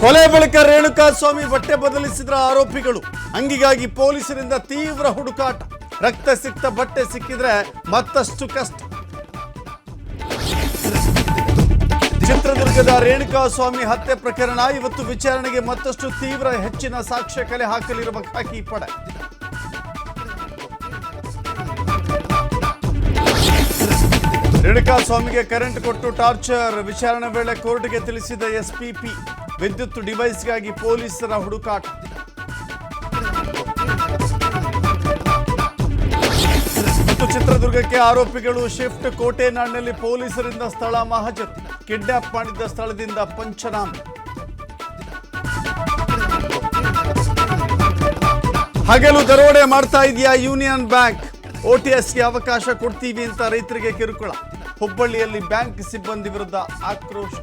ಕೊಲೆ ಬಳಿಕ ರೇಣುಕಾಸ್ವಾಮಿ ಬಟ್ಟೆ ಬದಲಿಸಿದ ಆರೋಪಿಗಳು. ಅಂಗಿಗಾಗಿ ಪೊಲೀಸರಿಂದ ತೀವ್ರ ಹುಡುಕಾಟ. ರಕ್ತ ಸಿಕ್ತ ಬಟ್ಟೆ ಸಿಕ್ಕಿದ್ರೆ ಮತ್ತಷ್ಟು ಕಷ್ಟ. ಚಿತ್ರದುರ್ಗದ ರೇಣುಕಾಸ್ವಾಮಿ ಹತ್ಯೆ ಪ್ರಕರಣ ಇವತ್ತು ವಿಚಾರಣೆಗೆ ಮತ್ತಷ್ಟು ತೀವ್ರ ಹೆಚ್ಚಿನ ಸಾಕ್ಷ್ಯ ಕಲೆ ಹಾಕಲಿರುವ ಖಾಕಿ ಪಡೆ. ರೇಣುಕಾಸ್ವಾಮಿಗೆ ಕರೆಂಟ್ ಕೊಟ್ಟು ಟಾರ್ಚರ್. ವಿಚಾರಣೆ ವೇಳೆ ಕೋರ್ಟ್ಗೆ ತಿಳಿಸಿದ ಎಸ್ಪಿಪಿ. ವಿದ್ಯುತ್ ಡಿವೈಸ್ಗಾಗಿ ಪೊಲೀಸರ ಹುಡುಕಾಟ. ಮತ್ತು ಚಿತ್ರದುರ್ಗಕ್ಕೆ ಆರೋಪಿಗಳು ಶಿಫ್ಟ್. ಕೋಟೆನಾಡಿನಲ್ಲಿ ಪೊಲೀಸರಿಂದ ಸ್ಥಳ ಮಹಜರು. ಕಿಡ್ನಾಪ್ ಮಾಡಿದ್ದ ಸ್ಥಳದಿಂದ ಪಂಚನಾಮೆ. ಹಗಲು ದರೋಡೆ ಮಾಡ್ತಾ ಇದೆಯಾ ಯೂನಿಯನ್ ಬ್ಯಾಂಕ್? ಓಟಿಎಸ್ಗೆ ಅವಕಾಶ ಕೊಡ್ತೀವಿ ಅಂತ ರೈತರಿಗೆ ಕಿರುಕುಳ. ಹುಬ್ಬಳ್ಳಿಯಲ್ಲಿ ಬ್ಯಾಂಕ್ ಸಿಬ್ಬಂದಿ ವಿರುದ್ಧ ಆಕ್ರೋಶ.